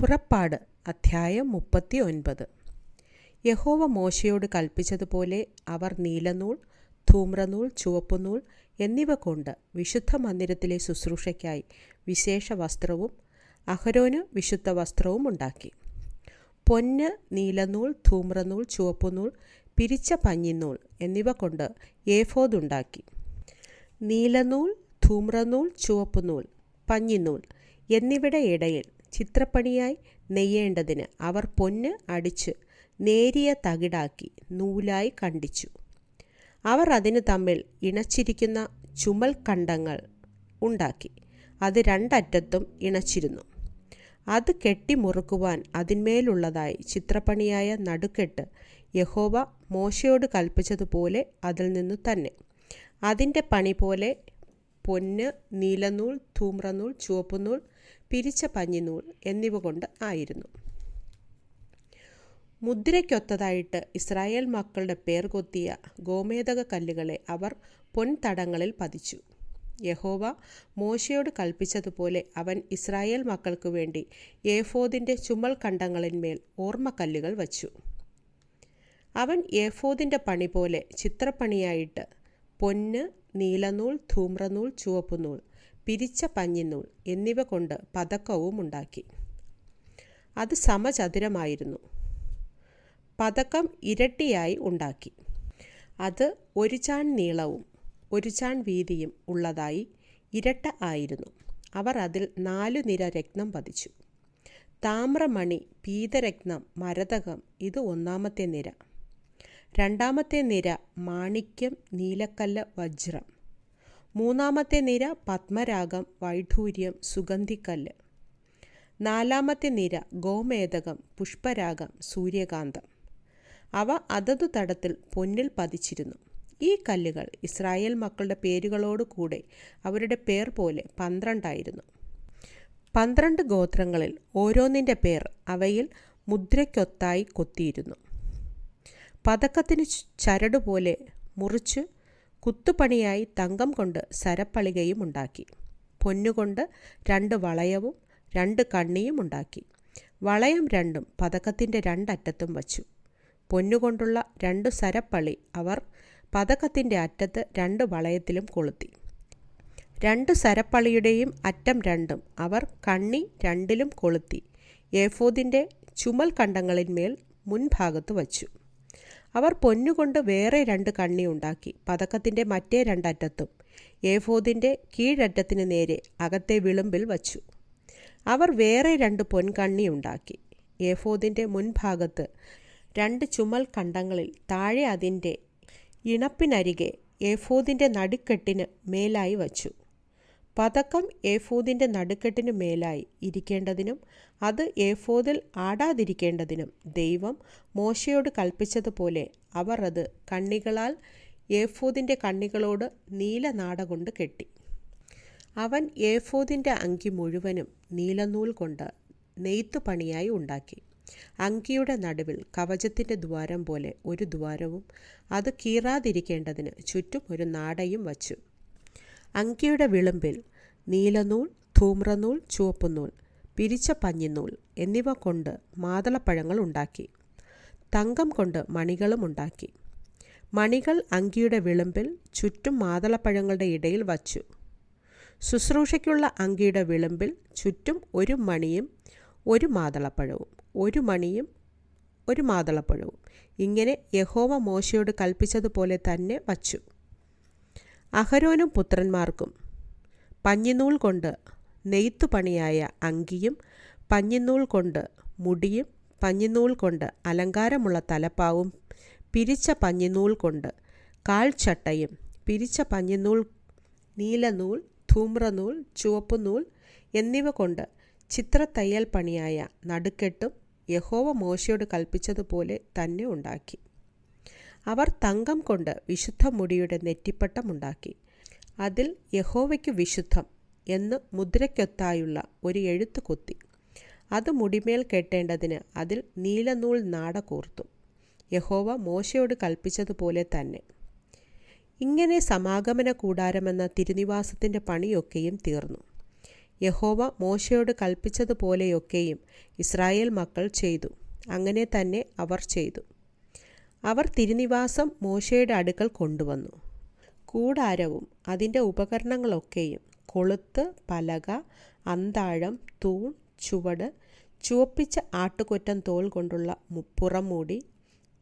പുറപ്പാട് അധ്യായം 39. യഹോവ മോശയോട് കൽപ്പിച്ചതുപോലെ അവർ നീലനൂൽ, ധൂമ്രനൂൽ, ചുവപ്പുനൂൽ എന്നിവ കൊണ്ട് വിശുദ്ധ മന്ദിരത്തിലെ ശുശ്രൂഷയ്ക്കായി വിശേഷ വസ്ത്രവും അഹരോന് വിശുദ്ധ വസ്ത്രവും ഉണ്ടാക്കി. പൊന്ന്, നീലനൂൽ, ധൂമ്രനൂൽ, ചുവപ്പുനൂൽ, പിരിച്ച പഞ്ഞിനൂൽ എന്നിവ കൊണ്ട് ഏഫോദ് ഉണ്ടാക്കി. നീലനൂൽ, ധൂമ്രനൂൽ, ചുവപ്പുനൂൽ, പഞ്ഞിനൂൽ എന്നിവയുടെ ഇടയിൽ ചിത്രപ്പണിയായി നെയ്യേണ്ടതിന് അവർ പൊന്ന് അടിച്ച് നേരിയ തകിടാക്കി നൂലായി കണ്ടിച്ചു. അവർ അതിന് തമ്മിൽ ഇണച്ചിരിക്കുന്ന ചുമൽക്കണ്ടങ്ങൾ ഉണ്ടാക്കി. അത് രണ്ടറ്റത്തും ഇണച്ചിരുന്നു. അത് കെട്ടിമുറുക്കുവാൻ അതിന്മേലുള്ളതായി ചിത്രപ്പണിയായ നടുക്കെട്ട് യഹോവ മോശയോട് കൽപ്പിച്ചതുപോലെ അതിൽ നിന്നു തന്നെ. അതിൻ്റെ പണി പോലെ പൊന്ന്, നീലനൂൽ, ധൂമ്രനൂൽ, ചുവപ്പുനൂൽ, പിരിച്ച പഞ്ഞിനൂൽ എന്നിവ കൊണ്ട് ആയിരുന്നു. മുദ്രയ്ക്കൊത്തതായിട്ട് ഇസ്രായേൽ മക്കളുടെ പേർ കൊത്തിയ ഗോമേദക കല്ലുകളെ അവർ പൊൻതടങ്ങളിൽ പതിച്ചു. യഹോവ മോശയോട് കൽപ്പിച്ചതുപോലെ അവൻ ഇസ്രായേൽ മക്കൾക്കു വേണ്ടി ഏഫോദിൻ്റെ ചുമൽക്കണ്ടങ്ങളിന്മേൽ ഓർമ്മക്കല്ലുകൾ വച്ചു. അവൻ ഏഫോദിൻ്റെ പണി പോലെ ചിത്രപ്പണിയായിട്ട് പൊന്ന്, നീലനൂൽ, ധൂമ്രനൂൽ, ചുവപ്പുനൂൽ, പിരിച്ച പഞ്ഞിനൂൽ എന്നിവ കൊണ്ട് പതക്കവും ഉണ്ടാക്കി. അത് സമചതുരമായിരുന്നു. പതക്കം ഇരട്ടിയായി ഉണ്ടാക്കി. അത് 1 ചാൺ നീളവും 1 ചാൺ വീതിയും ഉള്ളതായി ഇരട്ട ആയിരുന്നു. അവർ അതിൽ 4 നിര രത്നം പതിച്ചു. താമ്രമണി, പീതരത്നം, മരതകം ഇത് 1-ാമത്തെ നിര. 2-ാമത്തെ നിര മാണിക്യം, നീലക്കല്ല്, വജ്രം. 3-ാമത്തെ നിര പത്മരാഗം, വൈഢൂര്യം, സുഗന്ധിക്കല്ല്. 4-ാമത്തെ നിര ഗോമേദകം, പുഷ്പരാഗം, സൂര്യകാന്തം. അവ അതതു തടത്തിൽ പൊന്നിൽ പതിച്ചിരുന്നു. ഈ കല്ലുകൾ ഇസ്രായേൽ മക്കളുടെ പേരുകളോട് കൂടെ അവരുടെ പേർ പോലെ 12 ആയിരുന്നു. 12 ഗോത്രങ്ങളിൽ ഓരോന്നിൻ്റെ പേർ അവയിൽ മുദ്രയ്ക്കൊത്തായി കൊത്തിയിരുന്നു. പതക്കത്തിന് ചരടുപോലെ മുറിച്ച് കുത്തുപണിയായി തങ്കം കൊണ്ട് സരപ്പളികയും ഉണ്ടാക്കി. പൊന്നുകൊണ്ട് 2 വളയവും 2 കണ്ണിയും ഉണ്ടാക്കി. വളയം 2 പതക്കത്തിൻ്റെ 2 അറ്റത്തും വച്ചു. പൊന്നുകൊണ്ടുള്ള 2 സരപ്പളി അവർ പതക്കത്തിൻ്റെ അറ്റത്ത് 2 വളയത്തിലും കൊളുത്തി. 2 സരപ്പളിയുടെയും അറ്റം 2 അവർ കണ്ണി 2-ലും കൊളുത്തി ഏഫോദിൻ്റെ ചുമൽക്കണ്ടങ്ങളിന്മേൽ മുൻഭാഗത്ത് വച്ചു. അവർ പൊന്നുകൊണ്ട് വേറെ 2 കണ്ണി ഉണ്ടാക്കി പതക്കത്തിൻ്റെ മറ്റേ 2 അറ്റത്തും ഏഫോദിൻ്റെ കീഴറ്റത്തിന് നേരെ അകത്തെ വിളുമ്പിൽ വച്ചു. അവർ വേറെ 2 പൊൻകണ്ണി ഉണ്ടാക്കി ഏഫോദിൻ്റെ മുൻഭാഗത്ത് 2 ചുമൽക്കണ്ടങ്ങളിൽ താഴെ അതിൻ്റെ ഇണപ്പിനരികെ ഏഫോദിൻ്റെ നടുക്കെട്ടിന് മേലായി വച്ചു. പതക്കം ഏഫോദിൻ്റെ നടുക്കെട്ടിന് മേലായി ഇരിക്കേണ്ടതിനും അത് ഏഫോദിൽ ആടാതിരിക്കേണ്ടതിനും ദൈവം മോശയോട് കൽപ്പിച്ചതുപോലെ അവർ അത് കണ്ണികളാൽ ഏഫോദിൻ്റെ കണ്ണികളോട് നീലനാട കൊണ്ട് കെട്ടി. അവൻ ഏഫോദിൻ്റെ അങ്കി മുഴുവനും നീലനൂൽ കൊണ്ട് നെയ്ത്തുപണിയായി ഉണ്ടാക്കി. അങ്കിയുടെ നടുവിൽ കവചത്തിൻ്റെ ദ്വാരം പോലെ ഒരു ദ്വാരവും അത് കീറാതിരിക്കേണ്ടതിന് ചുറ്റും ഒരു നാടയും വച്ചു. അങ്കിയുടെ വിളുമ്പിൽ നീലനൂൽ, ധൂമ്രനൂൽ, ചുവപ്പുനൂൽ, പിരിച്ച പഞ്ഞിനൂൽ എന്നിവ കൊണ്ട് മാതളപ്പഴങ്ങൾ ഉണ്ടാക്കി. തങ്കം കൊണ്ട് മണികളും ഉണ്ടാക്കി. മണികൾ അങ്കിയുടെ വിളുമ്പിൽ ചുറ്റും മാതളപ്പഴങ്ങളുടെ ഇടയിൽ വച്ചു. ശുശ്രൂഷയ്ക്കുള്ള അങ്കിയുടെ വിളുമ്പിൽ ചുറ്റും 1 മണിയും 1 മാതളപ്പഴവും, 1 മണിയും 1 മാതളപ്പഴവും ഇങ്ങനെ യഹോവ മോശയോട് കൽപ്പിച്ചതുപോലെ തന്നെ വച്ചു. അഹരോനും പുത്രന്മാർക്കും പഞ്ഞിനൂൽ കൊണ്ട് നെയ്ത്തുപണിയായ അങ്കിയും, പഞ്ഞിനൂൽ കൊണ്ട് മുടിയും, പഞ്ഞിനൂൽ കൊണ്ട് അലങ്കാരമുള്ള തലപ്പാവും, പിരിച്ച പഞ്ഞിനൂൽ കൊണ്ട് കാൽച്ചട്ടയും, പിരിച്ച പഞ്ഞിനൂൽ, നീലനൂൽ, ധൂമ്രനൂൽ, ചുവപ്പുനൂൽ എന്നിവ കൊണ്ട് ചിത്രത്തയ്യൽ പണിയായ നടുക്കെട്ടും യഹോവ മോശയോട് കൽപ്പിച്ചതുപോലെ തന്നെ ഉണ്ടാക്കി. അവർ തങ്കം കൊണ്ട് വിശുദ്ധ മുടിയുടെ നെറ്റിപ്പട്ടം ഉണ്ടാക്കി. അതിൽ യഹോവയ്ക്ക് വിശുദ്ധം എന്ന് മുദ്രയ്ക്കൊത്തായുള്ള ഒരു എഴുത്ത് കൊത്തി. അത് മുടിമേൽ കെട്ടേണ്ടതിന് അതിൽ നീലനൂൽ നാട കോർത്തു. യഹോവ മോശയോട് കൽപ്പിച്ചതുപോലെ തന്നെ. ഇങ്ങനെ സമാഗമന കൂടാരമെന്ന തിരുനിവാസത്തിൻ്റെ പണിയൊക്കെയും തീർന്നു. യഹോവ മോശയോട് കൽപ്പിച്ചതുപോലെയൊക്കെയും ഇസ്രായേൽ മക്കൾ ചെയ്തു. അങ്ങനെ തന്നെ അവർ ചെയ്തു. അവർ തിരുനിവാസം മോശയുടെ അടുക്കൽ കൊണ്ടുവന്നു. കൂടാരവും അതിൻ്റെ ഉപകരണങ്ങളൊക്കെയും, കൊളുത്ത്, പലക, അന്താഴം, തൂൺ, ചുവട്, ചുവപ്പിച്ച ആട്ടുകൊറ്റൻ തോൽ കൊണ്ടുള്ള പുറമൂടി,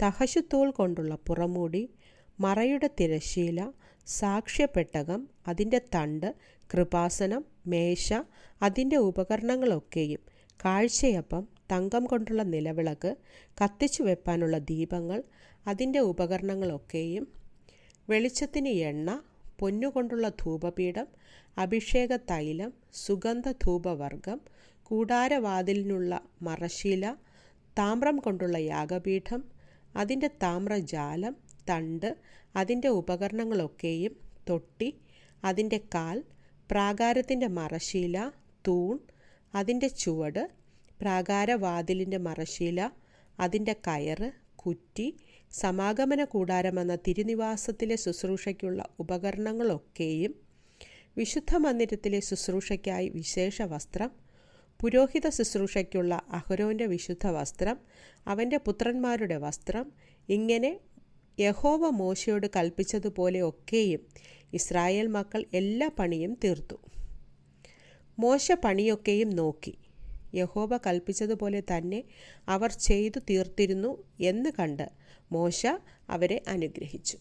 തഹശുതോൽ കൊണ്ടുള്ള പുറമൂടി, മറയുടെ തിരശ്ശീല, സാക്ഷ്യപ്പെട്ടകം, അതിൻ്റെ തണ്ട്, കൃപാസനം, മേശ, അതിൻ്റെ ഉപകരണങ്ങളൊക്കെയും, കാഴ്ചയപ്പം, തങ്കം കൊണ്ടുള്ള നിലവിളക്ക്, കത്തിച്ചു വെപ്പാനുള്ള ദീപങ്ങൾ, അതിൻ്റെ ഉപകരണങ്ങളൊക്കെയും, വെളിച്ചത്തിന് എണ്ണ, പൊന്നുകൊണ്ടുള്ള ധൂപപീഠം, അഭിഷേക തൈലം, സുഗന്ധ ധൂപവർഗം, കൂടാരവാതിലിനുള്ള മറശ്ശീല, താമ്രം കൊണ്ടുള്ള യാഗപീഠം, അതിൻ്റെ താമ്രജാലം, തണ്ട്, അതിൻ്റെ ഉപകരണങ്ങളൊക്കെയും, തൊട്ടി, അതിൻ്റെ കാൽ, പ്രാകാരത്തിൻ്റെ മറശ്ശീല, തൂൺ, അതിൻ്റെ ചുവട്, പ്രാകാരവാതിലിൻ്റെ മറശ്ശീല, അതിൻ്റെ കയറ്, കുറ്റി, സമാഗമന കൂടാരമെന്ന തിരുനിവാസത്തിലെ ശുശ്രൂഷയ്ക്കുള്ള ഉപകരണങ്ങളൊക്കെയും, വിശുദ്ധ മന്ദിരത്തിലെ ശുശ്രൂഷയ്ക്കായി വിശേഷ വസ്ത്രം, പുരോഹിത ശുശ്രൂഷയ്ക്കുള്ള അഹരോൻ്റെ വിശുദ്ധ വസ്ത്രം, അവൻ്റെ പുത്രന്മാരുടെ വസ്ത്രം, ഇങ്ങനെ യഹോവ മോശയോട് കൽപ്പിച്ചതുപോലെ ഒക്കെയും ഇസ്രായേൽ മക്കൾ എല്ലാ പണിയും തീർത്തു. മോശ പണിയൊക്കെയും നോക്കി, യഹോവ കൽപ്പിച്ചതുപോലെ തന്നെ അവർ ചെയ്തു തീർത്തിരുന്നു എന്ന് കണ്ട് മോശ അവരെ അനുഗ്രഹിച്ചു.